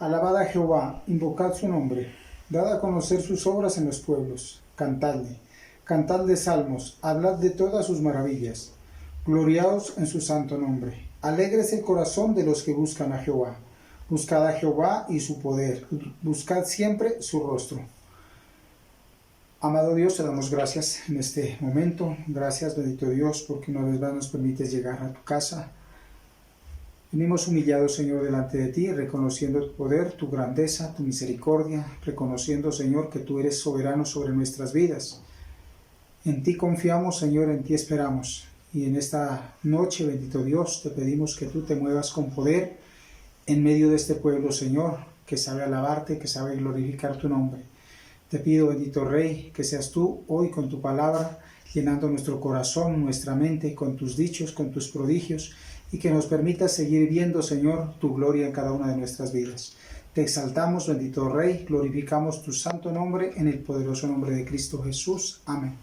Alabad a Jehová, invocad su nombre, dad a conocer sus obras en los pueblos, cantadle salmos, hablad de todas sus maravillas, gloriaos en su santo nombre. Alegres el corazón de los que buscan a Jehová. Buscad a Jehová y su poder, buscad siempre su rostro. Amado Dios, te damos gracias en este momento. Gracias, bendito Dios, porque una vez más nos permites llegar a tu casa. Venimos humillados, Señor, delante de ti, reconociendo tu poder, tu grandeza, tu misericordia, reconociendo, Señor, que tú eres soberano sobre nuestras vidas. En ti confiamos, Señor, en ti esperamos. Y en esta noche, bendito Dios, te pedimos que tú te muevas con poder en medio de este pueblo, Señor, que sabe alabarte, que sabe glorificar tu nombre. Te pido, bendito Rey, que seas tú hoy con tu palabra, llenando nuestro corazón, nuestra mente, con tus dichos, con tus prodigios, y que nos permitas seguir viendo, Señor, tu gloria en cada una de nuestras vidas. Te exaltamos, bendito Rey, glorificamos tu santo nombre en el poderoso nombre de Cristo Jesús. Amén.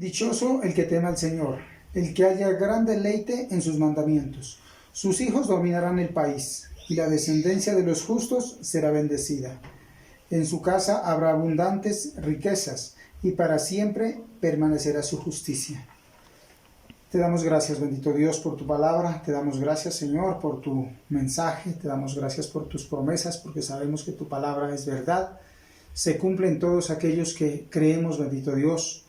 Dichoso el que teme al Señor, el que haya gran deleite en sus mandamientos. Sus hijos dominarán el país, y la descendencia de los justos será bendecida. En su casa habrá abundantes riquezas, y para siempre permanecerá su justicia. Te damos gracias, bendito Dios, por tu palabra. Te damos gracias, Señor, por tu mensaje. Te damos gracias por tus promesas, porque sabemos que tu palabra es verdad. Se cumplen todos aquellos que creemos, bendito Dios,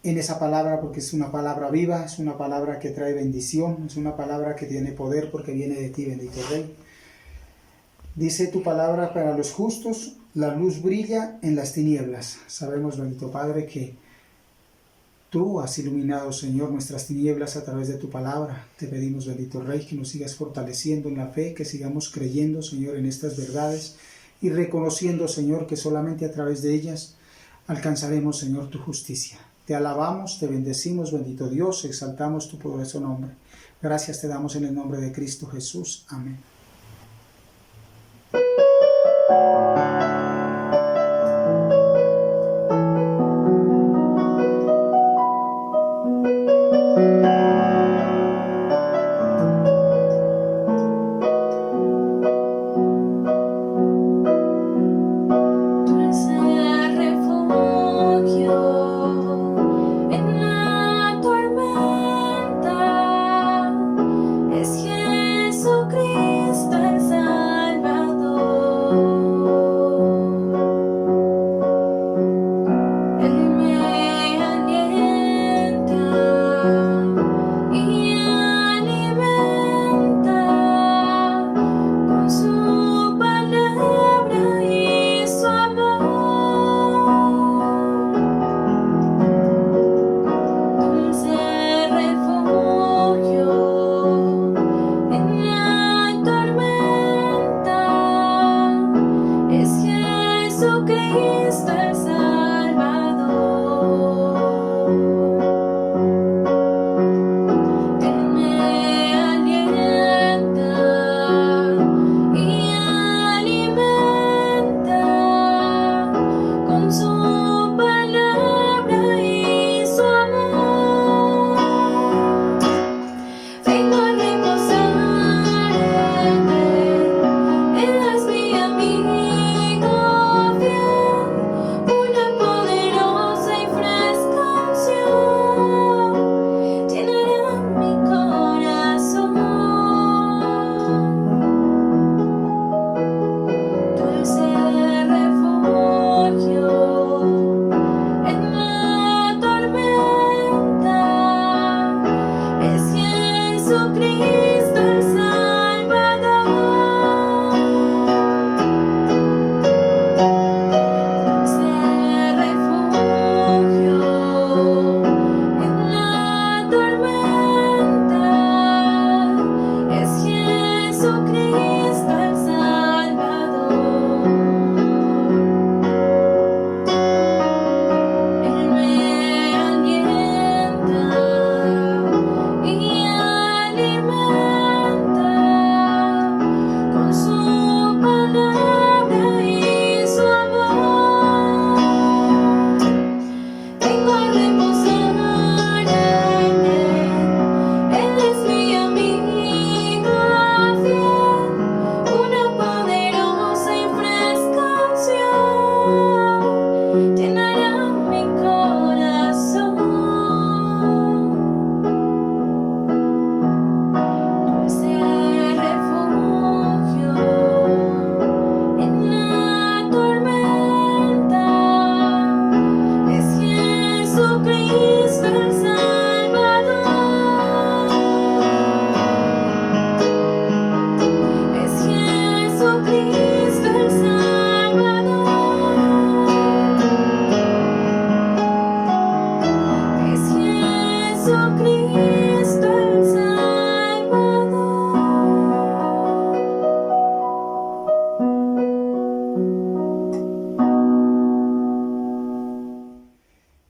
en esa palabra, porque es una palabra viva, es una palabra que trae bendición, es una palabra que tiene poder porque viene de ti, bendito Rey. Dice tu palabra: para los justos la luz brilla en las tinieblas. Sabemos, bendito Padre, que tú has iluminado, Señor, nuestras tinieblas a través de tu palabra. Te pedimos, bendito Rey, que nos sigas fortaleciendo en la fe, que sigamos creyendo, Señor, en estas verdades y reconociendo, Señor, que solamente a través de ellas alcanzaremos, Señor, tu justicia. Te alabamos, te bendecimos, bendito Dios, exaltamos tu poderoso nombre. Gracias te damos en el nombre de Cristo Jesús. Amén.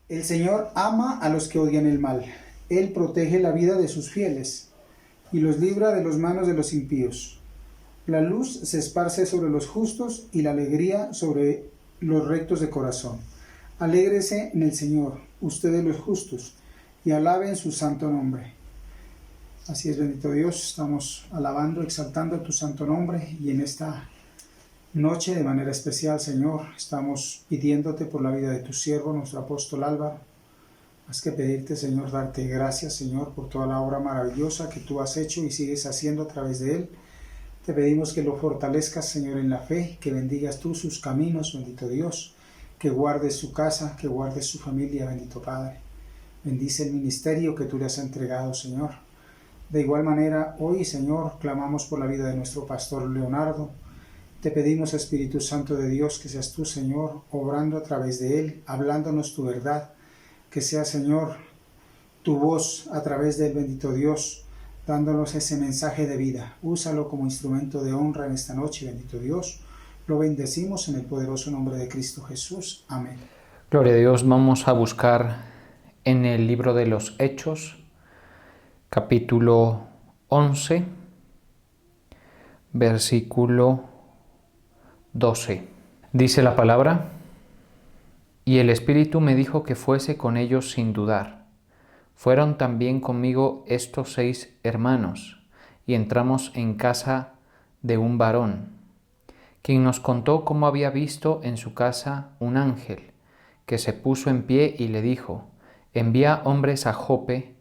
El Señor ama a los que odian el mal. Él protege la vida de sus fieles y los libra de las manos de los impíos. La luz se esparce sobre los justos y la alegría sobre los rectos de corazón. Alégrese en el Señor, ustedes los justos, y alaben su santo nombre. Así es, bendito Dios, estamos alabando, exaltando tu santo nombre, y en esta noche de manera especial, Señor, estamos pidiéndote por la vida de tu siervo, nuestro apóstol Álvaro. Más que pedirte, Señor, darte gracias, Señor, por toda la obra maravillosa que tú has hecho y sigues haciendo a través de él. Te pedimos que lo fortalezcas, Señor, en la fe, que bendigas tú sus caminos, bendito Dios, que guardes su casa, que guardes su familia, bendito Padre. Bendice el ministerio que tú le has entregado, Señor. De igual manera, hoy, Señor, clamamos por la vida de nuestro pastor Leonardo. Te pedimos, Espíritu Santo de Dios, que seas tú, Señor, obrando a través de él, hablándonos tu verdad, que sea, Señor, tu voz a través del bendito Dios, dándonos ese mensaje de vida. Úsalo como instrumento de honra en esta noche, bendito Dios. Lo bendecimos en el poderoso nombre de Cristo Jesús. Amén. Gloria a Dios. Vamos a buscar en el libro de los Hechos, capítulo 11, versículo 12. Dice la palabra: y el Espíritu me dijo que fuese con ellos sin dudar. Fueron también conmigo estos 6 hermanos, y entramos en casa de un varón, quien nos contó cómo había visto en su casa un ángel, que se puso en pie y le dijo: envía hombres a Jope,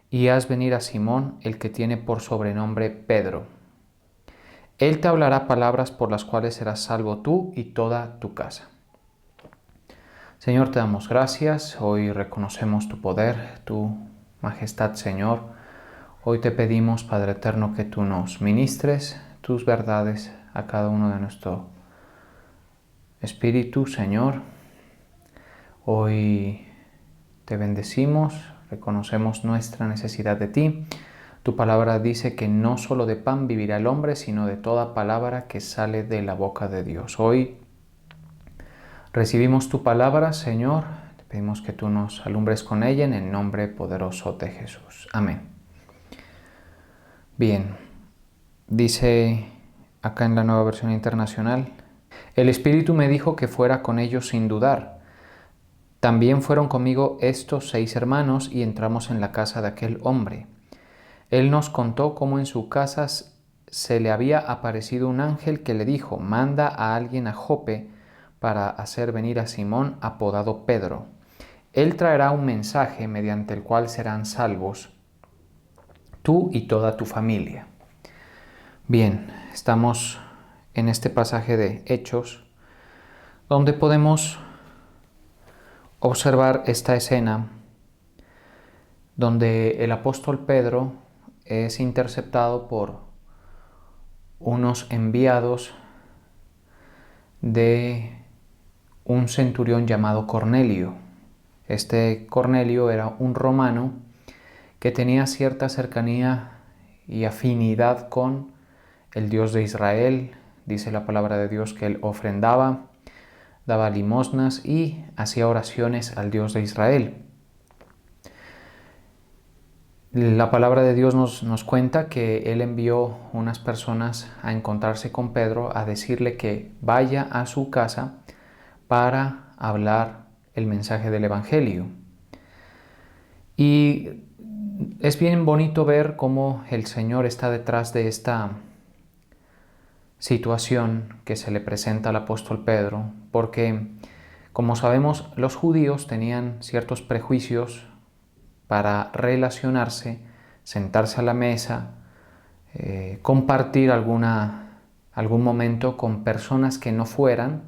y haz venir a Simón, el que tiene por sobrenombre Pedro. Él te hablará palabras por las cuales serás salvo tú y toda tu casa. Señor, te damos gracias. Hoy reconocemos tu poder, tu majestad, Señor. Hoy te pedimos, Padre eterno, que tú nos ministres tus verdades a cada uno de nuestro espíritu, Señor. Hoy te bendecimos, reconocemos nuestra necesidad de ti. Tu palabra dice que no solo de pan vivirá el hombre, sino de toda palabra que sale de la boca de Dios. Hoy recibimos tu palabra, Señor. Te pedimos que tú nos alumbres con ella en el nombre poderoso de Jesús. Amén. Bien, dice acá en la Nueva Versión Internacional: el Espíritu me dijo que fuera con ellos sin dudar. También fueron conmigo estos 6 hermanos y entramos en la casa de aquel hombre. Él nos contó cómo en su casa se le había aparecido un ángel que le dijo: manda a alguien a Jope para hacer venir a Simón, apodado Pedro. Él traerá un mensaje mediante el cual serán salvos tú y toda tu familia. Bien, estamos en este pasaje de Hechos, donde podemos observar esta escena donde el apóstol Pedro es interceptado por unos enviados de un centurión llamado Cornelio. Este Cornelio era un romano que tenía cierta cercanía y afinidad con el Dios de Israel. Dice la palabra de Dios que él ofrendaba, daba limosnas y hacía oraciones al Dios de Israel. La palabra de Dios nos cuenta que él envió unas personas a encontrarse con Pedro, a decirle que vaya a su casa para hablar el mensaje del Evangelio. Y es bien bonito ver cómo el Señor está detrás de esta situación que se le presenta al apóstol Pedro, porque, como sabemos, los judíos tenían ciertos prejuicios para relacionarse, sentarse a la mesa, compartir algún momento con personas que no fueran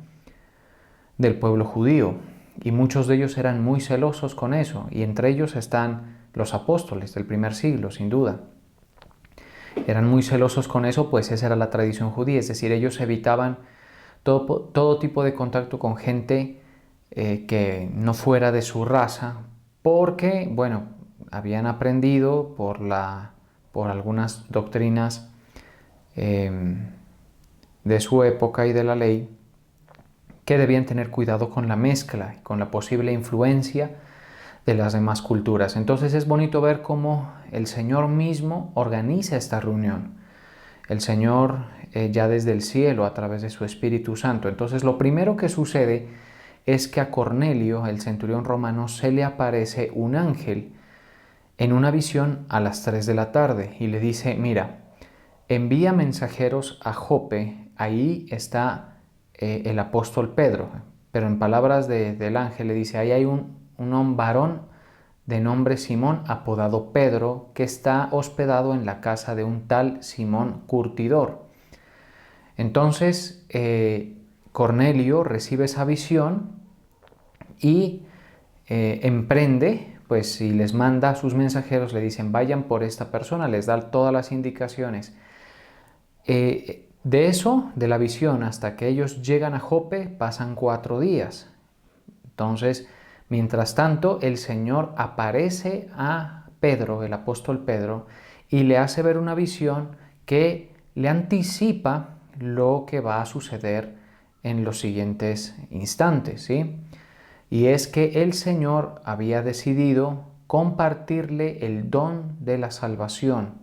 del pueblo judío. Y muchos de ellos eran muy celosos con eso, y entre ellos están los apóstoles del primer siglo, sin duda. Eran muy celosos con eso, pues esa era la tradición judía, es decir, ellos evitaban todo tipo de contacto con gente que no fuera de su raza, porque, bueno, habían aprendido por algunas doctrinas de su época y de la ley, que debían tener cuidado con la mezcla, con la posible influencia de las demás culturas. Entonces es bonito ver cómo el Señor mismo organiza esta reunión. El Señor ya desde el cielo, a través de su Espíritu Santo. Entonces lo primero que sucede es que a Cornelio, el centurión romano, se le aparece un ángel en una visión a las 3 de la tarde y le dice, mira, envía mensajeros a Jope, ahí está el apóstol Pedro, pero en palabras del ángel le dice, ahí hay un varón de nombre Simón, apodado Pedro, que está hospedado en la casa de un tal Simón Curtidor. Entonces Cornelio recibe esa visión y emprende, pues si les manda a sus mensajeros, le dicen vayan por esta persona, les da todas las indicaciones. De eso, de la visión, hasta que ellos llegan a Jope, pasan 4 días. Entonces, mientras tanto, el Señor aparece a Pedro, el apóstol Pedro, y le hace ver una visión que le anticipa lo que va a suceder en los siguientes instantes, ¿sí? Y es que el Señor había decidido compartirle el don de la salvación,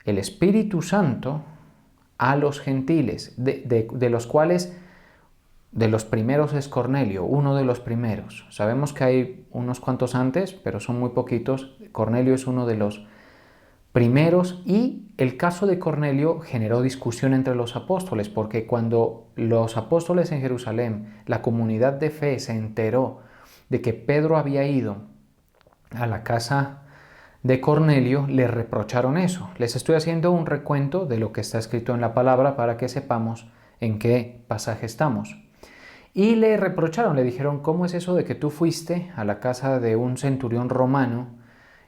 el Espíritu Santo, a los gentiles, de los cuales, de los primeros es Cornelio, uno de los primeros. Sabemos que hay unos cuantos antes, pero son muy poquitos. Cornelio es uno de los primeros y el caso de Cornelio generó discusión entre los apóstoles, porque cuando los apóstoles en Jerusalén, la comunidad de fe se enteró de que Pedro había ido a la casa de Cornelio, le reprocharon eso. Les estoy haciendo un recuento de lo que está escrito en la palabra para que sepamos en qué pasaje estamos. Y le reprocharon, le dijeron, ¿cómo es eso de que tú fuiste a la casa de un centurión romano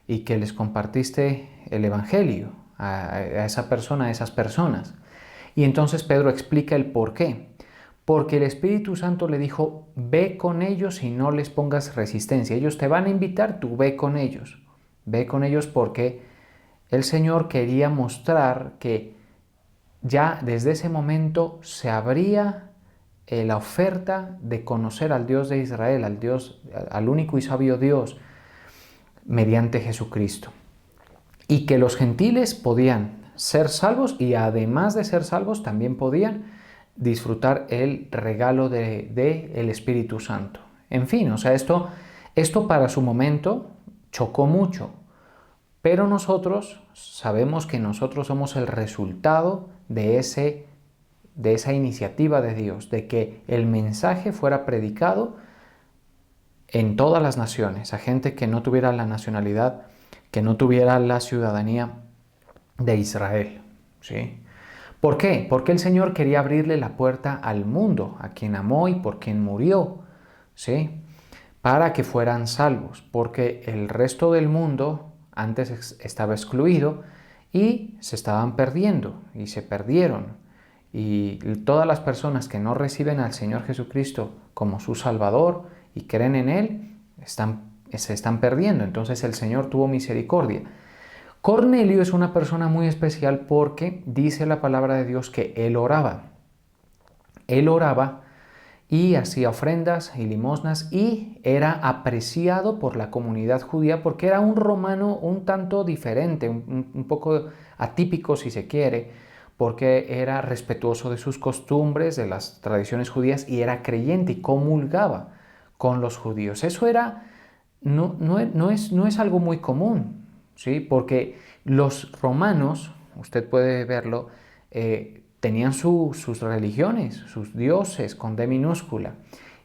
y que les compartiste el evangelio a esa persona, a esas personas? Y entonces Pedro explica el por qué. Porque el Espíritu Santo le dijo, ve con ellos y no les pongas resistencia. Ellos te van a invitar, tú ve con ellos. Ve con ellos porque el Señor quería mostrar que ya desde ese momento se abría la oferta de conocer al Dios de Israel, al único y sabio Dios, mediante Jesucristo. Y que los gentiles podían ser salvos y además de ser salvos también podían disfrutar el regalo del Espíritu Santo. En fin, o sea, esto para su momento chocó mucho, pero nosotros sabemos que nosotros somos el resultado de esa iniciativa de Dios, de que el mensaje fuera predicado en todas las naciones, a gente que no tuviera la nacionalidad, que no tuviera la ciudadanía de Israel, ¿sí? ¿Por qué? Porque el Señor quería abrirle la puerta al mundo, a quien amó y por quien murió, ¿sí? Para que fueran salvos, porque el resto del mundo antes estaba excluido y se estaban perdiendo y se perdieron. Y todas las personas que no reciben al Señor Jesucristo como su Salvador y creen en Él, se están perdiendo. Entonces el Señor tuvo misericordia. Cornelio es una persona muy especial porque dice la palabra de Dios que él oraba. Él oraba y hacía ofrendas y limosnas y era apreciado por la comunidad judía porque era un romano un tanto diferente, un poco atípico si se quiere, porque era respetuoso de sus costumbres, de las tradiciones judías y era creyente y comulgaba con los judíos. Eso no es algo muy común, ¿sí? Porque los romanos, usted puede verlo, tenían sus religiones, sus dioses con D minúscula.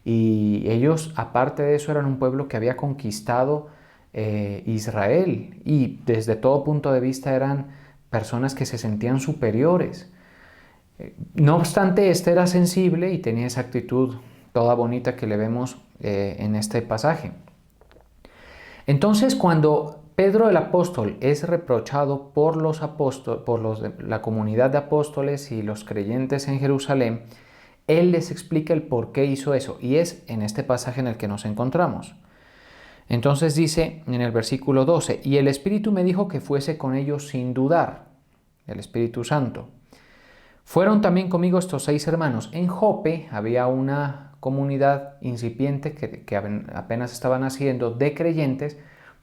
Y ellos, aparte de eso, eran un pueblo que había conquistado Israel. Y desde todo punto de vista eran personas que se sentían superiores. No obstante, este era sensible y tenía esa actitud toda bonita que le vemos en este pasaje. Entonces, cuando Pedro el apóstol es reprochado por los apóstoles, la comunidad de apóstoles y los creyentes en Jerusalén, él les explica el por qué hizo eso, y es en este pasaje en el que nos encontramos. Entonces dice en el versículo 12, y el Espíritu me dijo que fuese con ellos sin dudar, el Espíritu Santo. Fueron también conmigo estos 6 hermanos. En Jope había una comunidad incipiente que apenas estaba naciendo de creyentes.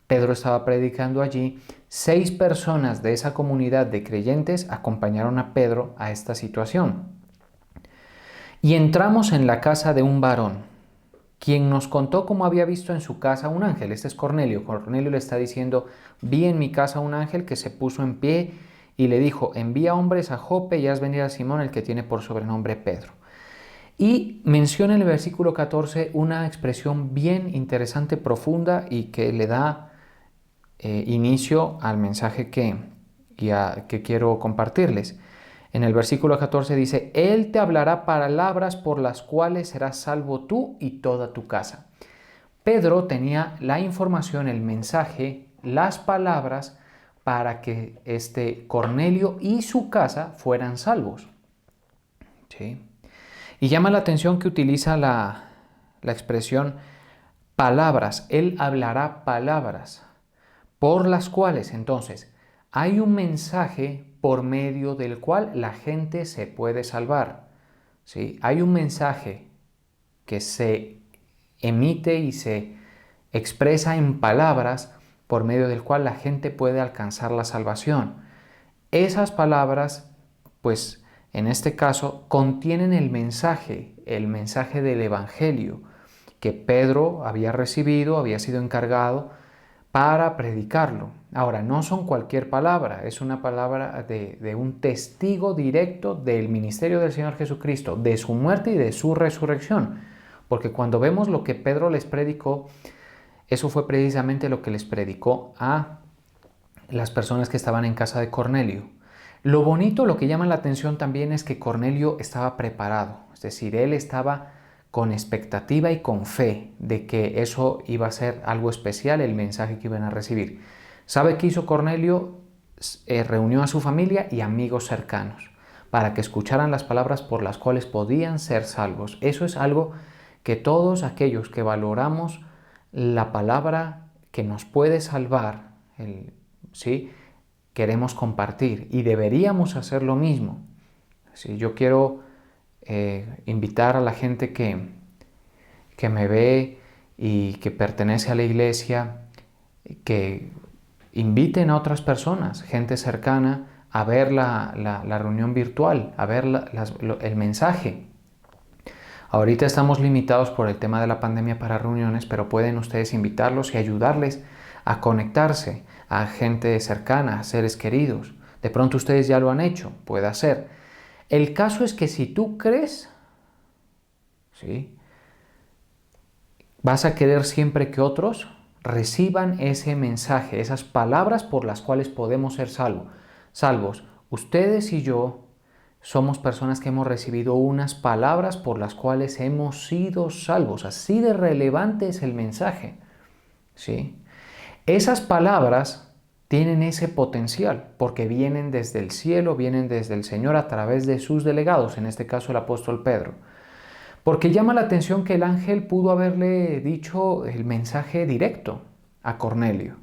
Pedro estaba predicando allí. 6 personas de esa comunidad de creyentes acompañaron a Pedro a esta situación. Y entramos en la casa de un varón. quien nos contó cómo había visto en su casa un ángel. Este es Cornelio. Cornelio le está diciendo, vi en mi casa un ángel que se puso en pie y le dijo, envía hombres a Jope y haz venir a Simón, el que tiene por sobrenombre Pedro. Y menciona en el versículo 14 una expresión bien interesante, profunda y que le da inicio al mensaje que quiero compartirles. En el versículo 14 dice, Él te hablará palabras por las cuales serás salvo tú y toda tu casa. Pedro tenía la información, el mensaje, las palabras para que Cornelio y su casa fueran salvos. ¿Sí? Y llama la atención que utiliza la expresión palabras. Él hablará palabras por las cuales, entonces, hay un mensaje por medio del cual la gente se puede salvar. ¿Sí? Hay un mensaje que se emite y se expresa en palabras por medio del cual la gente puede alcanzar la salvación. Esas palabras, pues en este caso, contienen el mensaje del Evangelio que Pedro había recibido, había sido encargado para predicarlo. Ahora, no son cualquier palabra, es una palabra de un testigo directo del ministerio del Señor Jesucristo, de su muerte y de su resurrección. Porque cuando vemos lo que Pedro les predicó, eso fue precisamente lo que les predicó a las personas que estaban en casa de Cornelio. Lo bonito, lo que llama la atención también es que Cornelio estaba preparado, es decir, él estaba con expectativa y con fe de que eso iba a ser algo especial, el mensaje que iban a recibir. ¿Sabe qué hizo Cornelio? Reunió a su familia y amigos cercanos para que escucharan las palabras por las cuales podían ser salvos. Eso es algo que todos aquellos que valoramos la palabra que nos puede salvar, ¿sí?, queremos compartir y deberíamos hacer lo mismo. ¿Sí? Yo quiero invitar a la gente que me ve y que pertenece a la iglesia, que inviten a otras personas, gente cercana, a ver la reunión virtual, a ver el mensaje. Ahorita estamos limitados por el tema de la pandemia para reuniones, pero pueden ustedes invitarlos y ayudarles a conectarse a gente cercana, a seres queridos. De pronto ustedes ya lo han hecho, puede ser. El caso es que si tú crees, ¿sí?, vas a querer siempre que otros reciban ese mensaje, esas palabras por las cuales podemos ser salvos. Ustedes y yo somos personas que hemos recibido unas palabras por las cuales hemos sido salvos. Así de relevante es el mensaje. ¿Sí? Esas palabras tienen ese potencial porque vienen desde el cielo, vienen desde el Señor a través de sus delegados, en este caso el apóstol Pedro. Porque llama la atención que el ángel pudo haberle dicho el mensaje directo a Cornelio.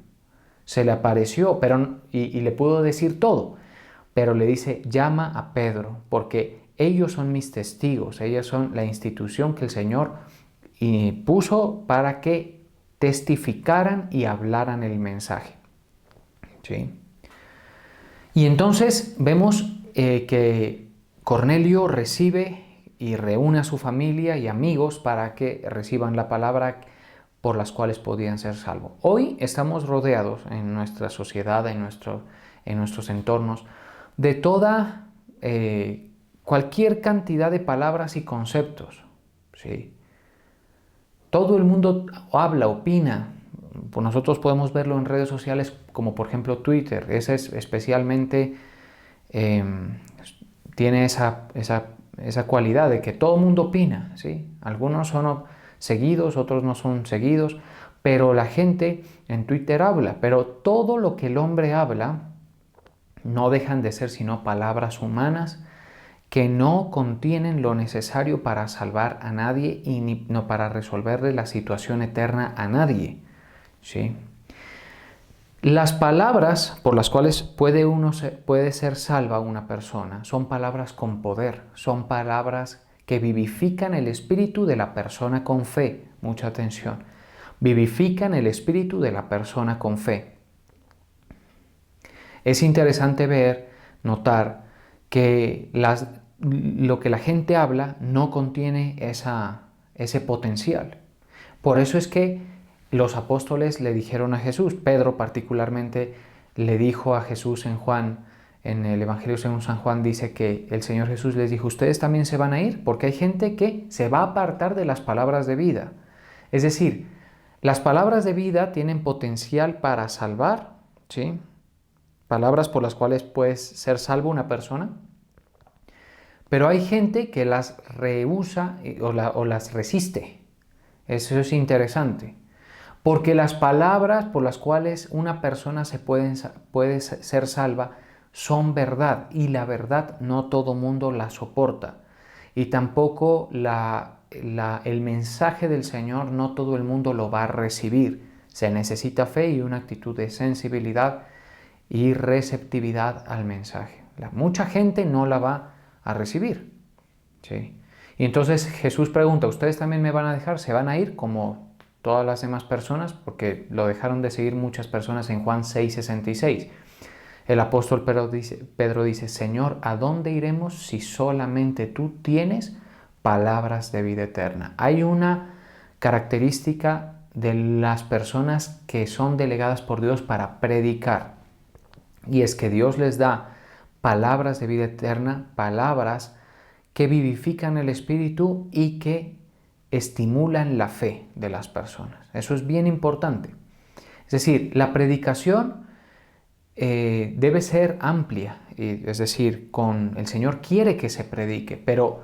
Se le apareció y le pudo decir todo, pero le dice, llama a Pedro, porque ellos son mis testigos, ellos son la institución que el Señor puso para que testificaran y hablaran el mensaje. ¿Sí? Y entonces vemos que Cornelio recibe y reúne a su familia y amigos para que reciban la palabra por las cuales podían ser salvos. Hoy estamos rodeados en nuestra sociedad, en nuestros entornos, de toda cualquier cantidad de palabras y conceptos. ¿Sí? Todo el mundo habla, opina. Pues nosotros podemos verlo en redes sociales como por ejemplo Twitter. Ese es especialmente tiene esa cualidad de que todo el mundo opina. ¿Sí? Algunos son seguidos, otros no son seguidos, pero la gente en Twitter habla. Pero todo lo que el hombre habla no dejan de ser sino palabras humanas que no contienen lo necesario para salvar a nadie y no para resolverle la situación eterna a nadie. ¿Sí? Las palabras por las cuales puede ser salva una persona son palabras con poder, son palabras que vivifican el espíritu de la persona con fe. Mucha atención. Vivifican el espíritu de la persona con fe. Es interesante notar que lo que la gente habla no contiene ese potencial. Por eso es que los apóstoles le dijeron a Jesús, Pedro particularmente le dijo a Jesús en Juan, en el Evangelio según San Juan dice que el Señor Jesús les dijo, ustedes también se van a ir, porque hay gente que se va a apartar de las palabras de vida. Es decir, las palabras de vida tienen potencial para salvar, ¿sí? Palabras por las cuales puede ser salvo una persona, pero hay gente que las rehúsa o las resiste. Eso es interesante. Porque las palabras por las cuales una persona puede ser salva son verdad, y la verdad no todo mundo la soporta. Y tampoco el mensaje del Señor no todo el mundo lo va a recibir. Se necesita fe y una actitud de sensibilidad y receptividad al mensaje. Mucha gente no la va a recibir, ¿sí? Y entonces Jesús pregunta, ¿ustedes también me van a dejar? ¿Se van a ir como todas las demás personas? Porque lo dejaron de seguir muchas personas en Juan 6:66. El apóstol Pedro dice, Señor, ¿a dónde iremos si solamente tú tienes palabras de vida eterna? Hay una característica de las personas que son delegadas por Dios para predicar, y es que Dios les da palabras de vida eterna, palabras que vivifican el espíritu y que estimulan la fe de las personas. Eso es bien importante. Es decir, la predicación debe ser amplia, es decir, el Señor quiere que se predique, pero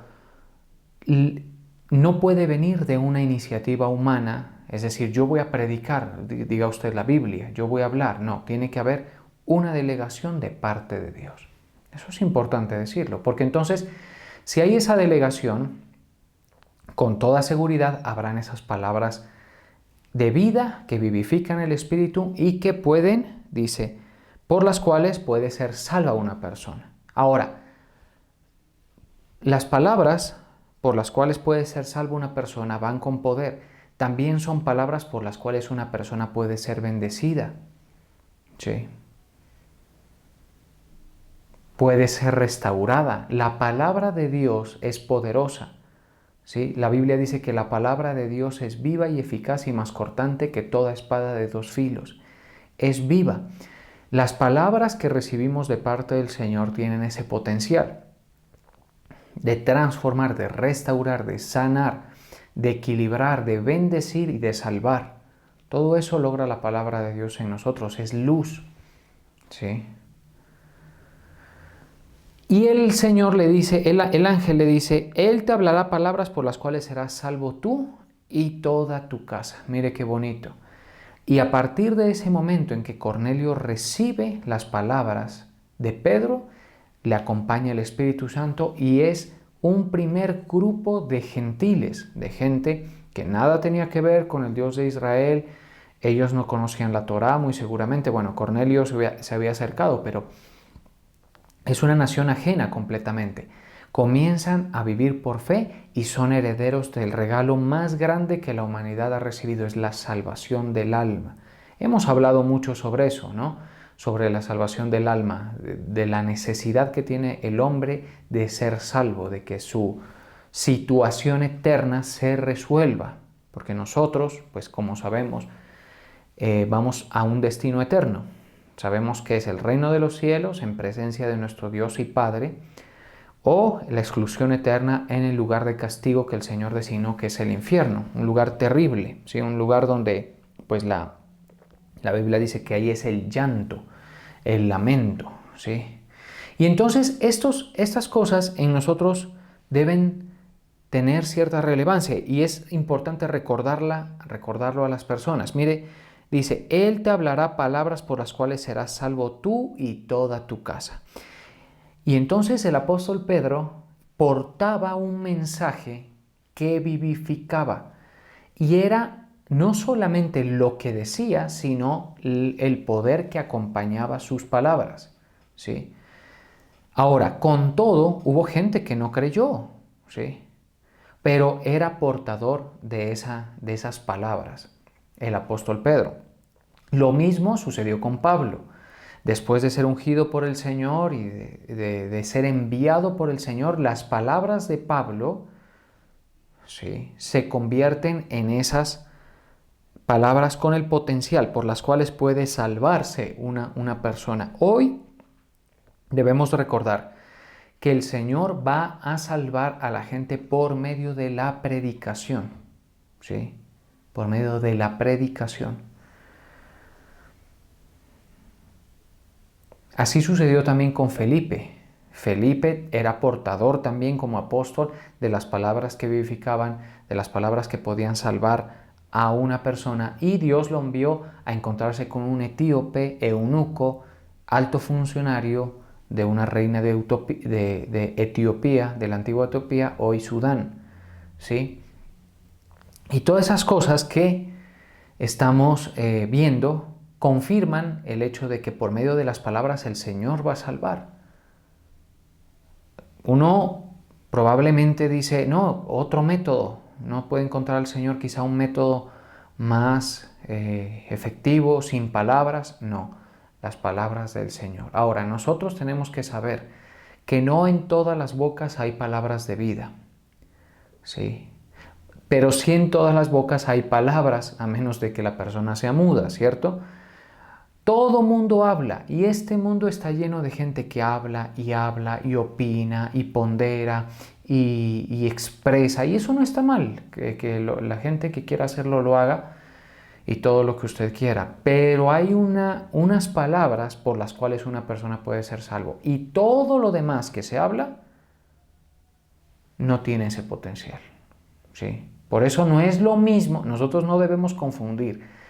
no puede venir de una iniciativa humana, es decir, yo voy a predicar, diga usted la Biblia, yo voy a hablar. No, tiene que haber una delegación de parte de Dios. Eso es importante decirlo, porque entonces, si hay esa delegación, con toda seguridad habrán esas palabras de vida que vivifican el espíritu y que pueden, dice, por las cuales puede ser salva una persona. Ahora, las palabras por las cuales puede ser salva una persona van con poder. También son palabras por las cuales una persona puede ser bendecida. Sí. Puede ser restaurada. La palabra de Dios es poderosa. ¿Sí? La Biblia dice que la palabra de Dios es viva y eficaz y más cortante que toda espada de dos filos. Es viva. Las palabras que recibimos de parte del Señor tienen ese potencial de transformar, de restaurar, de sanar, de equilibrar, de bendecir y de salvar. Todo eso logra la palabra de Dios en nosotros. Es luz. ¿Sí? Y el Señor le dice, el ángel le dice, Él te hablará palabras por las cuales serás salvo tú y toda tu casa. Mire qué bonito. Y a partir de ese momento en que Cornelio recibe las palabras de Pedro, le acompaña el Espíritu Santo y es un primer grupo de gentiles, de gente que nada tenía que ver con el Dios de Israel. Ellos no conocían la Torá, muy seguramente. Bueno, Cornelio se había acercado, pero es una nación ajena completamente. Comienzan a vivir por fe y son herederos del regalo más grande que la humanidad ha recibido, es la salvación del alma. Hemos hablado mucho sobre eso, ¿no? Sobre la salvación del alma, de la necesidad que tiene el hombre de ser salvo, de que su situación eterna se resuelva. Porque nosotros, pues como sabemos, vamos a un destino eterno. Sabemos que es el reino de los cielos en presencia de nuestro Dios y Padre, o la exclusión eterna en el lugar de castigo que el Señor designó, que es el infierno, un lugar terrible, ¿sí? Un lugar donde pues la Biblia dice que ahí es el llanto, el lamento, ¿sí? Y entonces estas cosas en nosotros deben tener cierta relevancia y es importante recordarlo a las personas. Mire, dice, Él te hablará palabras por las cuales serás salvo tú y toda tu casa. Y entonces el apóstol Pedro portaba un mensaje que vivificaba y era no solamente lo que decía, sino el poder que acompañaba sus palabras, ¿sí? Ahora, con todo, hubo gente que no creyó, ¿sí? Pero era portador de esas palabras, el apóstol Pedro. Lo mismo sucedió con Pablo. Después de ser ungido por el Señor y de ser enviado por el Señor, las palabras de Pablo, ¿sí?, se convierten en esas palabras con el potencial por las cuales puede salvarse una persona. Hoy debemos recordar que el Señor va a salvar a la gente por medio de la predicación, ¿sí? Por medio de la predicación. Así sucedió también con Felipe. Felipe era portador también como apóstol de las palabras que vivificaban, de las palabras que podían salvar a una persona, y Dios lo envió a encontrarse con un etíope, eunuco, alto funcionario de una reina de Etiopía, de la antigua Etiopía, hoy Sudán, ¿sí? Y todas esas cosas que estamos viendo confirman el hecho de que por medio de las palabras el Señor va a salvar. Uno probablemente dice, no, otro método, no puede encontrar al Señor quizá un método más efectivo, sin palabras. No, las palabras del Señor. Ahora, nosotros tenemos que saber que no en todas las bocas hay palabras de vida, ¿sí? Pero sí en todas las bocas hay palabras, a menos de que la persona sea muda, ¿cierto? Todo mundo habla, y este mundo está lleno de gente que habla y opina y pondera y expresa, y eso no está mal, la gente que quiera hacerlo lo haga y todo lo que usted quiera, pero hay unas palabras por las cuales una persona puede ser salvo, y todo lo demás que se habla no tiene ese potencial, ¿sí? Por eso no es lo mismo, nosotros no debemos confundir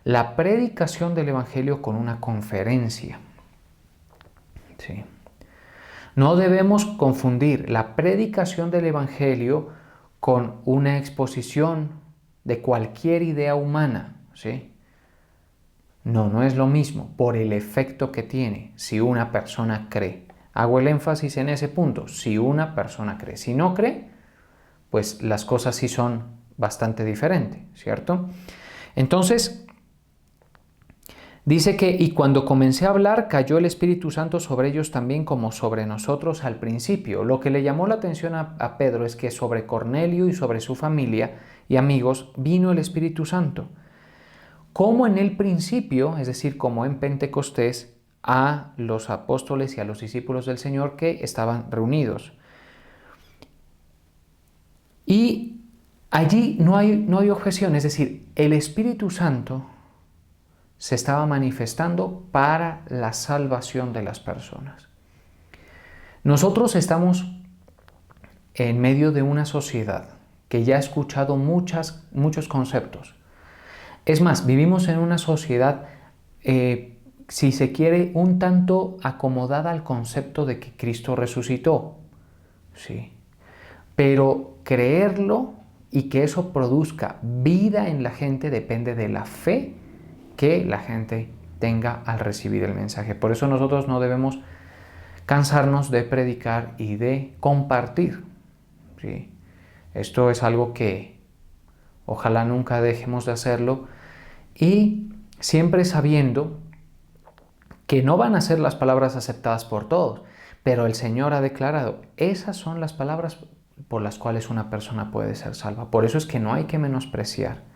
la predicación del Evangelio con una conferencia, ¿sí? No debemos confundir la predicación del Evangelio con una exposición de cualquier idea humana, ¿sí? No, no es lo mismo por el efecto que tiene si una persona cree. Hago el énfasis en ese punto, si una persona cree. Si no cree, pues las cosas sí son bastante diferentes, ¿cierto? Entonces, dice que, y cuando comencé a hablar, cayó el Espíritu Santo sobre ellos también como sobre nosotros al principio. Lo que le llamó la atención a Pedro es que sobre Cornelio y sobre su familia y amigos vino el Espíritu Santo. Como en el principio, es decir, como en Pentecostés, a los apóstoles y a los discípulos del Señor que estaban reunidos. Y allí no hay objeción, es decir, el Espíritu Santo se estaba manifestando para la salvación de las personas. Nosotros estamos en medio de una sociedad que ya ha escuchado muchos conceptos. Es más, vivimos en una sociedad, si se quiere, un tanto acomodada al concepto de que Cristo resucitó. Sí. Pero creerlo y que eso produzca vida en la gente depende de la fe que la gente tenga al recibir el mensaje. Por eso nosotros no debemos cansarnos de predicar y de compartir, ¿sí? Esto es algo que ojalá nunca dejemos de hacerlo, y siempre sabiendo que no van a ser las palabras aceptadas por todos, pero el Señor ha declarado, esas son las palabras por las cuales una persona puede ser salva. Por eso es que no hay que menospreciar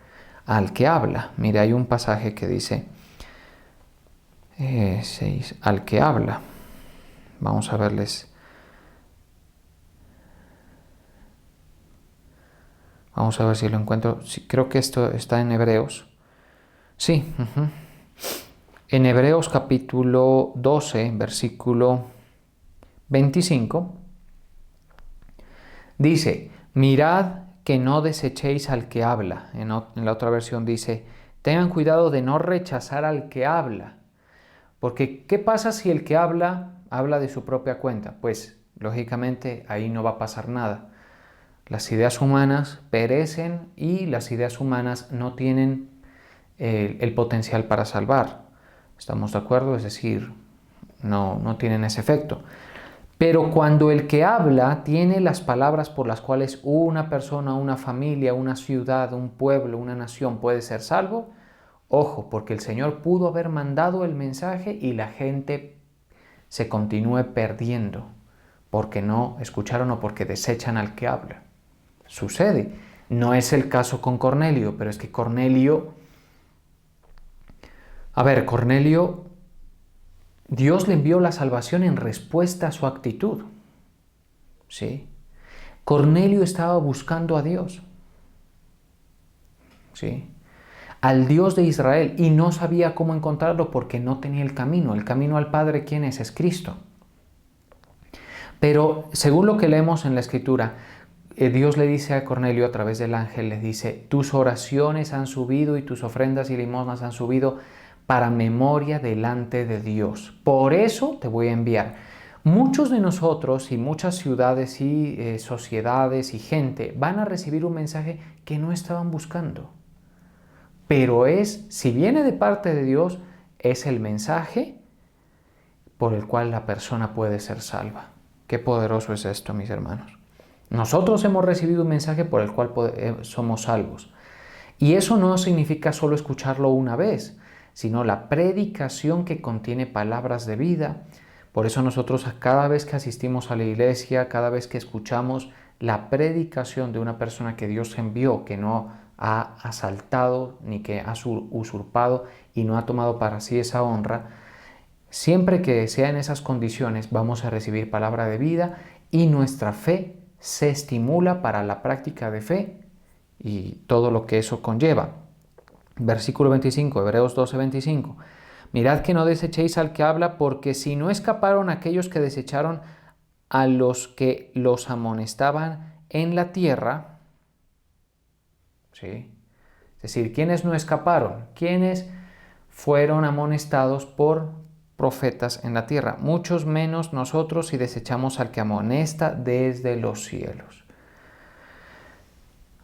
al que habla. Mire, hay un pasaje que dice 6, al que habla. Vamos a verles. Vamos a ver si lo encuentro. Sí, creo que esto está en Hebreos. Sí. En Hebreos capítulo 12, versículo 25, dice, mirad que no desechéis al que habla. En la otra versión dice, tengan cuidado de no rechazar al que habla. Porque, ¿qué pasa si el que habla de su propia cuenta? Pues, lógicamente, ahí no va a pasar nada. Las ideas humanas perecen y las ideas humanas no tienen el potencial para salvar. ¿Estamos de acuerdo? Es decir, no tienen ese efecto. Pero cuando el que habla tiene las palabras por las cuales una persona, una familia, una ciudad, un pueblo, una nación puede ser salvo, ojo, porque el Señor pudo haber mandado el mensaje y la gente se continúe perdiendo porque no escucharon o porque desechan al que habla. Sucede. No es el caso con Cornelio, pero es que Cornelio A ver, Cornelio, Dios le envió la salvación en respuesta a su actitud. ¿Sí? Cornelio estaba buscando a Dios. ¿Sí? Al Dios de Israel, y no sabía cómo encontrarlo porque no tenía el camino. El camino al Padre, ¿quién es? Es Cristo. Pero según lo que leemos en la Escritura, Dios le dice a Cornelio a través del ángel, le dice, tus oraciones han subido y tus ofrendas y limosnas han subido para memoria delante de Dios. Por eso te voy a enviar. Muchos de nosotros y muchas ciudades y sociedades y gente van a recibir un mensaje que no estaban buscando. Pero si viene de parte de Dios, es el mensaje por el cual la persona puede ser salva. Qué poderoso es esto, mis hermanos. Nosotros hemos recibido un mensaje por el cual somos salvos. Y eso no significa solo escucharlo una vez, sino la predicación que contiene palabras de vida. Por eso nosotros cada vez que asistimos a la iglesia, cada vez que escuchamos la predicación de una persona que Dios envió, que no ha asaltado ni que ha usurpado y no ha tomado para sí esa honra, siempre que sea en esas condiciones vamos a recibir palabra de vida y nuestra fe se estimula para la práctica de fe y todo lo que eso conlleva. Versículo 25, Hebreos 12, 25. Mirad que no desechéis al que habla, porque si no escaparon aquellos que desecharon a los que los amonestaban en la tierra, ¿sí? Es decir, ¿quiénes no escaparon? ¿Quiénes fueron amonestados por profetas en la tierra? Muchos menos nosotros si desechamos al que amonesta desde los cielos.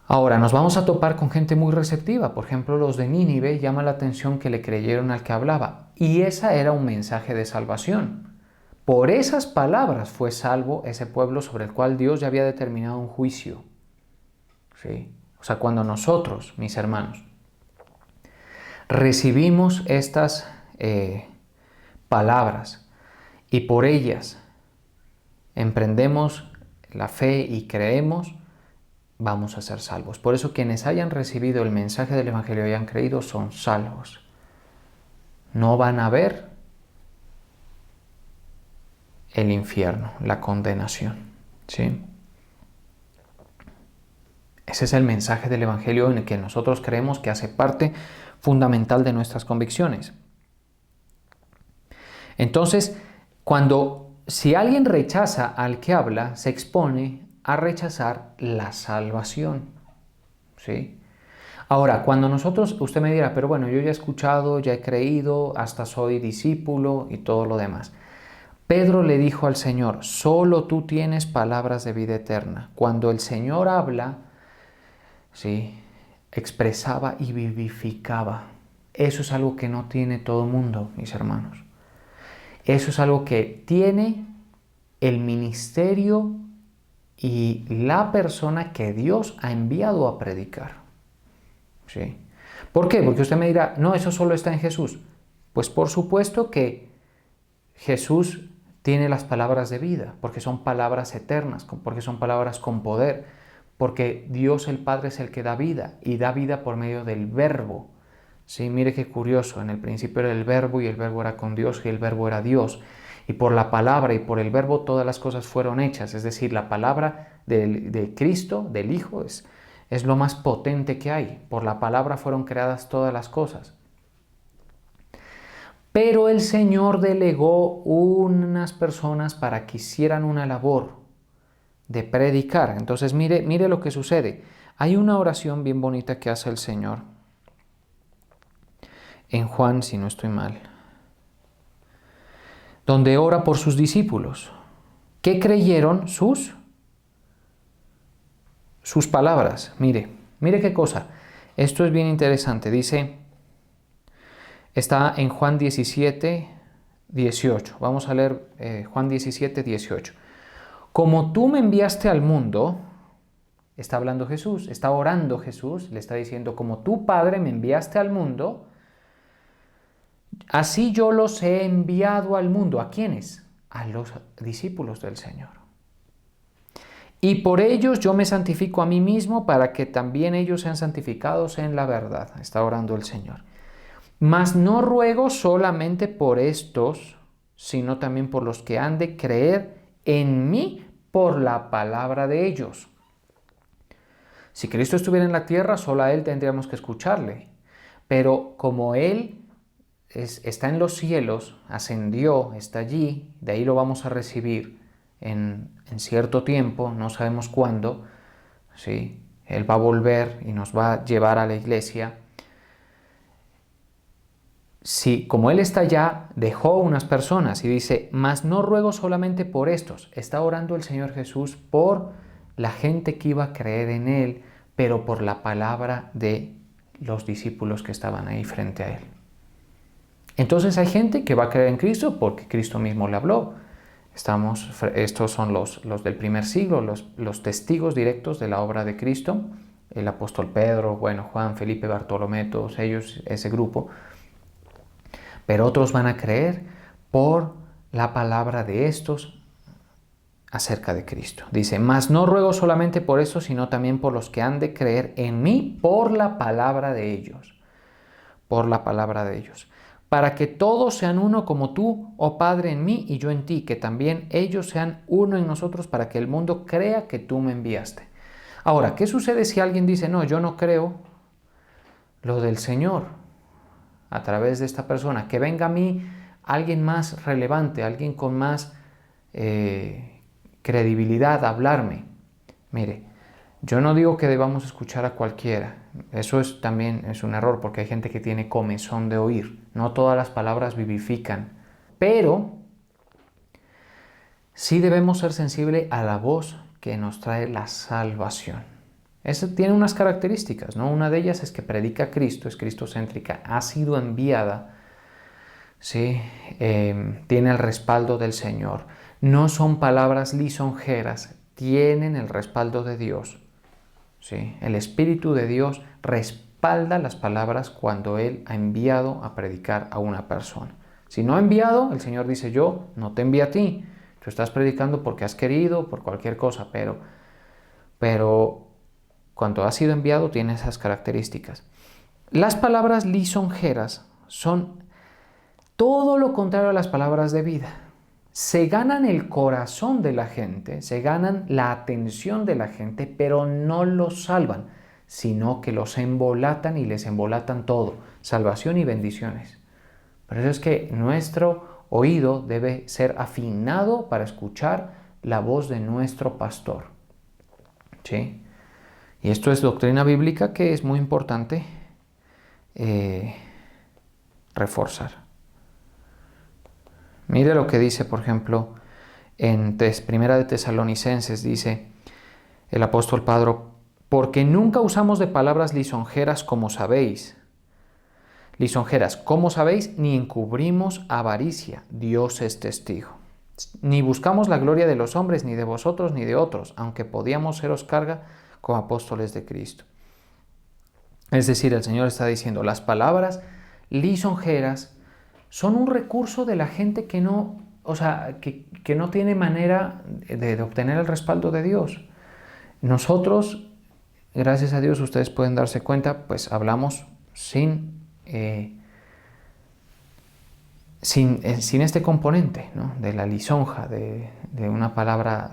Ahora, nos vamos a topar con gente muy receptiva. Por ejemplo, los de Nínive llama la atención que le creyeron al que hablaba. Y esa era un mensaje de salvación. Por esas palabras fue salvo ese pueblo sobre el cual Dios ya había determinado un juicio. ¿Sí? O sea, cuando nosotros, mis hermanos, recibimos estas palabras y por ellas emprendemos la fe y creemos, vamos a ser salvos. Por eso quienes hayan recibido el mensaje del Evangelio y hayan creído son salvos. No van a ver el infierno, la condenación. ¿Sí? Ese es el mensaje del Evangelio en el que nosotros creemos que hace parte fundamental de nuestras convicciones. Entonces, si alguien rechaza al que habla, se expone a rechazar la salvación. ¿Sí? Ahora, cuando usted me dirá, pero bueno, yo ya he escuchado, ya he creído, hasta soy discípulo y todo lo demás. Pedro le dijo al Señor, solo tú tienes palabras de vida eterna. Cuando el Señor habla, ¿sí?, expresaba y vivificaba. Eso es algo que no tiene todo el mundo, mis hermanos. Eso es algo que tiene el ministerio y la persona que Dios ha enviado a predicar. ¿Sí? ¿Por qué? Porque usted me dirá, no, eso solo está en Jesús. Pues por supuesto que Jesús tiene las palabras de vida, porque son palabras eternas, porque son palabras con poder, porque Dios el Padre es el que da vida y da vida por medio del Verbo. Sí, mire qué curioso, en el principio era el Verbo y el Verbo era con Dios y el Verbo era Dios. Y por la palabra y por el Verbo todas las cosas fueron hechas, es decir, la palabra de Cristo, del Hijo, es lo más potente que hay. Por la palabra fueron creadas todas las cosas. Pero el Señor delegó unas personas para que hicieran una labor de predicar. Entonces mire lo que sucede. Hay una oración bien bonita que hace el Señor en Juan, si no estoy mal, donde ora por sus discípulos. ¿Qué creyeron? Sus palabras. Mire qué cosa. Esto es bien interesante. Dice, está en Juan 17, 18. Vamos a leer Juan 17, 18. Como tú me enviaste al mundo, está hablando Jesús, está orando Jesús, le está diciendo, como tú, Padre, me enviaste al mundo, así yo los he enviado al mundo. ¿A quiénes? A los discípulos del Señor. Y por ellos yo me santifico a mí mismo para que también ellos sean santificados en la verdad. Está orando el Señor. Mas no ruego solamente por estos, sino también por los que han de creer en mí por la palabra de ellos. Si Cristo estuviera en la tierra, solo a Él tendríamos que escucharle. Pero como Él está en los cielos, ascendió, está allí, de ahí lo vamos a recibir en cierto tiempo, no sabemos cuándo, ¿sí? Él va a volver y nos va a llevar a la iglesia. Sí, como Él está allá, dejó unas personas y dice, mas no ruego solamente por estos. Está orando el Señor Jesús por la gente que iba a creer en Él, pero por la palabra de los discípulos que estaban ahí frente a Él. Entonces hay gente que va a creer en Cristo porque Cristo mismo le habló. Estos son los del primer siglo, los testigos directos de la obra de Cristo. El apóstol Pedro, Juan, Felipe, Bartolomé, todos ellos, ese grupo. Pero otros van a creer por la palabra de estos acerca de Cristo. Dice, mas no ruego solamente por eso, sino también por los que han de creer en mí por la palabra de ellos. Por la palabra de ellos. Para que todos sean uno como tú, oh Padre, en mí y yo en ti, que también ellos sean uno en nosotros para que el mundo crea que tú me enviaste. Ahora, ¿qué sucede si alguien dice, no, yo no creo lo del Señor a través de esta persona? Que venga a mí alguien más relevante, alguien con más credibilidad a hablarme. Mire, yo no digo que debamos escuchar a cualquiera. Eso también es un error porque hay gente que tiene comezón de oír. No todas las palabras vivifican. Pero sí debemos ser sensibles a la voz que nos trae la salvación. Eso tiene unas características, ¿no? Una de ellas es que predica a Cristo, es cristocéntrica, ha sido enviada, ¿sí? Tiene el respaldo del Señor. No son palabras lisonjeras, tienen el respaldo de Dios. ¿Sí? El Espíritu de Dios respalda las palabras cuando Él ha enviado a predicar a una persona. Si no ha enviado, el Señor dice, yo no te envío a ti. Tú estás predicando porque has querido, por cualquier cosa, pero cuando ha sido enviado tiene esas características. Las palabras lisonjeras son todo lo contrario a las palabras de vida. Se ganan el corazón de la gente, se ganan la atención de la gente, pero no los salvan, sino que los embolatan y les embolatan todo, salvación y bendiciones. Por eso es que nuestro oído debe ser afinado para escuchar la voz de nuestro pastor. ¿Sí? Y esto es doctrina bíblica que es muy importante reforzar. Mire lo que dice, por ejemplo, en Primera de Tesalonicenses, dice el apóstol Pedro, porque nunca usamos de palabras lisonjeras como sabéis. Lisonjeras, como sabéis, ni encubrimos avaricia, Dios es testigo. Ni buscamos la gloria de los hombres, ni de vosotros, ni de otros, aunque podíamos seros carga como apóstoles de Cristo. Es decir, el Señor está diciendo, las palabras lisonjeras son un recurso de la gente que no tiene manera de obtener el respaldo de Dios. Nosotros, gracias a Dios, ustedes pueden darse cuenta, pues hablamos sin este componente, ¿no? De la lisonja, de una palabra,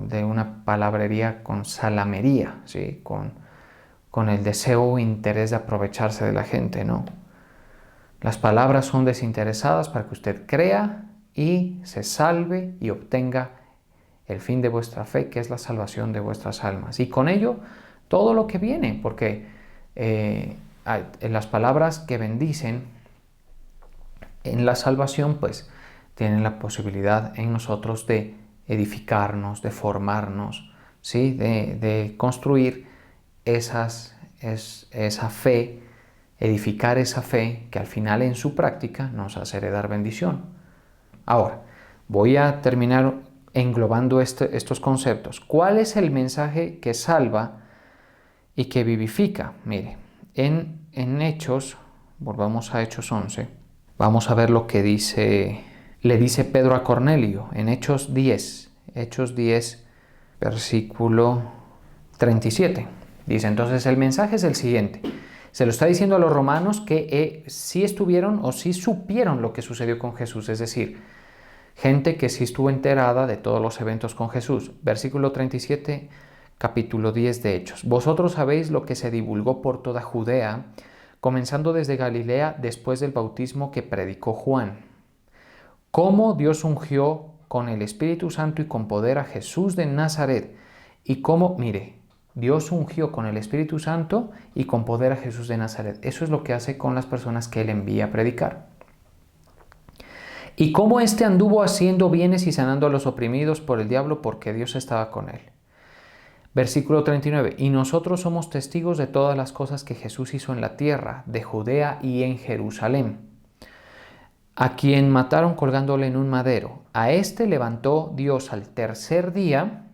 de una palabrería con salamería, ¿sí? Con el deseo o interés de aprovecharse de la gente, ¿no? Las palabras son desinteresadas para que usted crea y se salve y obtenga el fin de vuestra fe, que es la salvación de vuestras almas. Y con ello, todo lo que viene, porque las palabras que bendicen en la salvación, pues, tienen la posibilidad en nosotros de edificarnos, de formarnos, ¿sí? De construir esa fe, edificar esa fe que al final en su práctica nos hace heredar bendición. Ahora, voy a terminar englobando estos conceptos. ¿Cuál es el mensaje que salva y que vivifica? Mire, en Hechos, volvamos a Hechos 11, vamos a ver lo que le dice Pedro a Cornelio en Hechos 10, versículo 37. Dice, entonces el mensaje es el siguiente. Se lo está diciendo a los romanos que sí estuvieron o sí supieron lo que sucedió con Jesús, es decir, gente que sí estuvo enterada de todos los eventos con Jesús. Versículo 37, capítulo 10 de Hechos. Vosotros sabéis lo que se divulgó por toda Judea, comenzando desde Galilea después del bautismo que predicó Juan. Cómo Dios ungió con el Espíritu Santo y con poder a Jesús de Nazaret. Y cómo, mire, Dios ungió con el Espíritu Santo y con poder a Jesús de Nazaret. Eso es lo que hace con las personas que Él envía a predicar. Y cómo éste anduvo haciendo bienes y sanando a los oprimidos por el diablo, porque Dios estaba con él. Versículo 39. Y nosotros somos testigos de todas las cosas que Jesús hizo en la tierra, de Judea y en Jerusalén, a quien mataron colgándole en un madero. A éste levantó Dios al tercer día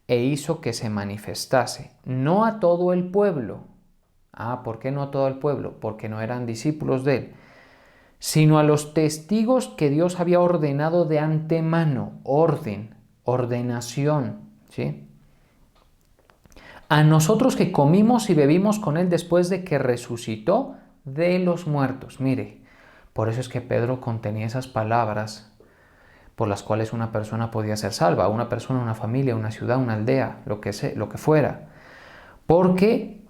e hizo que se manifestase, no a todo el pueblo. ¿Por qué no a todo el pueblo? Porque no eran discípulos de él, sino a los testigos que Dios había ordenado de antemano. Ordenación, ¿sí? A nosotros que comimos y bebimos con él después de que resucitó de los muertos. Mire, por eso es que Pedro contenía esas palabras por las cuales una persona podía ser salva, una persona, una familia, una ciudad, una aldea, lo que fuera. Porque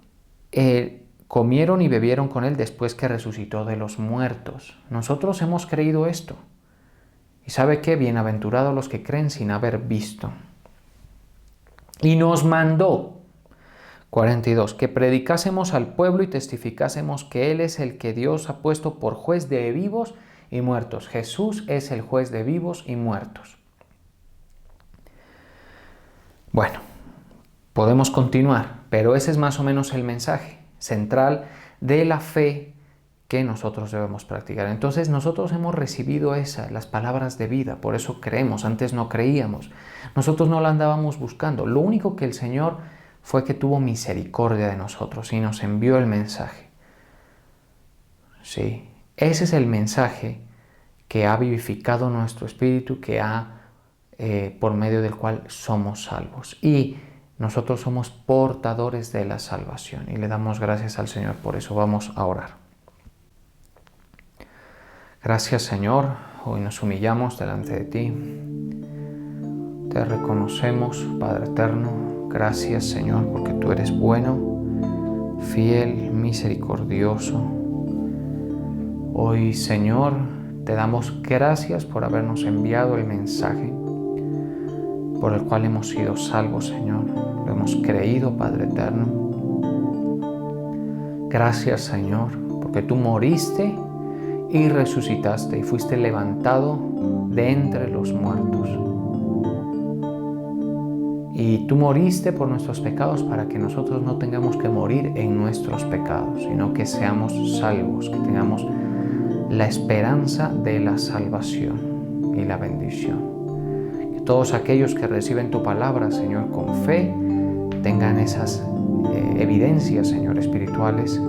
comieron y bebieron con él después que resucitó de los muertos. Nosotros hemos creído esto. ¿Y sabe qué? Bienaventurados los que creen sin haber visto. Y nos mandó, 42, que predicásemos al pueblo y testificásemos que Él es el que Dios ha puesto por juez de vivos y muertos. Jesús es el juez de vivos y muertos. Bueno, podemos continuar, pero ese es más o menos el mensaje central de la fe que nosotros debemos practicar. Entonces nosotros hemos recibido las palabras de vida, por eso creemos. Antes no creíamos, nosotros no la andábamos buscando. Lo único que el Señor fue que tuvo misericordia de nosotros y nos envió el mensaje. Sí, ese es el mensaje que ha vivificado nuestro espíritu, por medio del cual somos salvos. Y nosotros somos portadores de la salvación y le damos gracias al Señor. Por eso vamos a orar. Gracias, Señor. Hoy nos humillamos delante de ti. Te reconocemos, Padre eterno. Gracias, Señor, porque tú eres bueno, fiel, misericordioso. Hoy, Señor, te damos gracias por habernos enviado el mensaje por el cual hemos sido salvos, Señor. Lo hemos creído, Padre eterno. Gracias, Señor, porque tú moriste y resucitaste y fuiste levantado de entre los muertos. Y tú moriste por nuestros pecados para que nosotros no tengamos que morir en nuestros pecados, sino que seamos salvos, que tengamos la esperanza de la salvación y la bendición. Que todos aquellos que reciben tu palabra, Señor, con fe, tengan esas evidencias, Señor, espirituales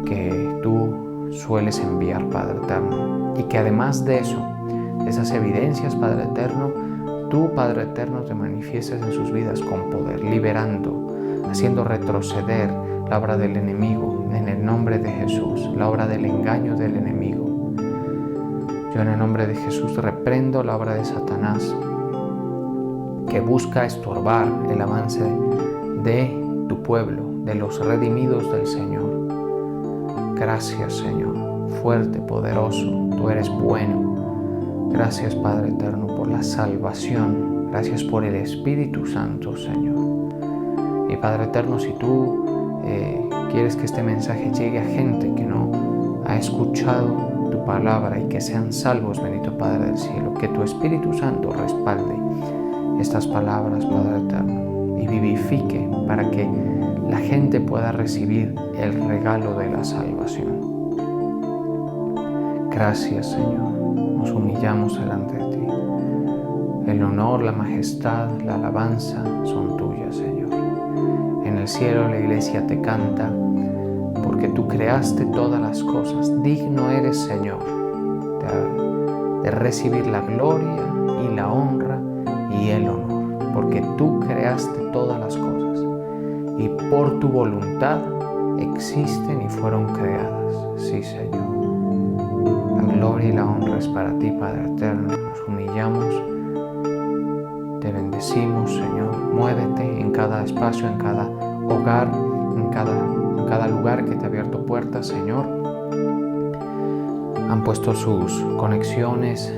que tú sueles enviar, Padre eterno. Y que además de eso, de esas evidencias, Padre eterno, tú, Padre eterno, te manifiestas en sus vidas con poder, liberando, haciendo retroceder la obra del enemigo en el nombre de Jesús, la obra del engaño del enemigo. Yo en el nombre de Jesús reprendo la obra de Satanás que busca estorbar el avance de tu pueblo, de los redimidos del Señor. Gracias, Señor, fuerte, poderoso, tú eres bueno. Gracias, Padre eterno, por la salvación. Gracias por el Espíritu Santo, Señor. Y Padre eterno, si tú quieres que este mensaje llegue a gente que no ha escuchado tu palabra y que sean salvos, bendito Padre del cielo, que tu Espíritu Santo respalde estas palabras, Padre eterno, y vivifique para que la gente pueda recibir el regalo de la salvación. Gracias, Señor. Nos humillamos delante de ti. El honor, la majestad, la alabanza son tuyas, Señor. En el cielo la iglesia te canta, porque tú creaste todas las cosas. Digno eres, Señor, de recibir la gloria y la honra y el honor, porque tú creaste todas las cosas y por tu voluntad existen y fueron creadas. Sí, Señor. La gloria y la honra es para ti, Padre eterno. Nos humillamos, te bendecimos, Señor. Muévete en cada espacio, en cada hogar, en cada lugar que te ha abierto puertas, Señor. Han puesto sus conexiones,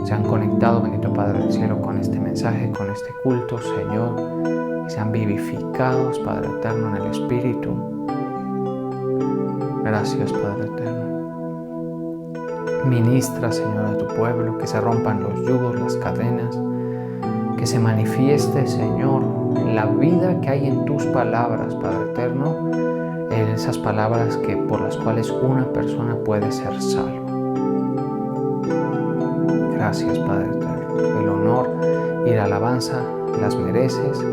se han conectado, bendito Padre del cielo, con este mensaje, con este culto, Señor. Sean vivificados, Padre eterno, en el Espíritu. Gracias, Padre eterno. Ministra, Señor, a tu pueblo, que se rompan los yugos, las cadenas, que se manifieste, Señor, la vida que hay en tus palabras, Padre eterno, en esas palabras por las cuales una persona puede ser salva. Gracias, Padre eterno. El honor y la alabanza las mereces.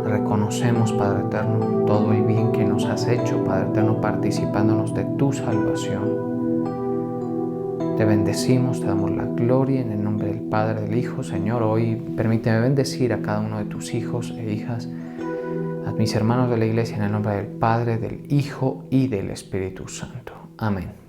Reconocemos, Padre eterno, todo el bien que nos has hecho, Padre eterno, participándonos de tu salvación. Te bendecimos, te damos la gloria en el nombre del Padre, del Hijo. Señor, hoy permíteme bendecir a cada uno de tus hijos e hijas, a mis hermanos de la iglesia, en el nombre del Padre, del Hijo y del Espíritu Santo. Amén.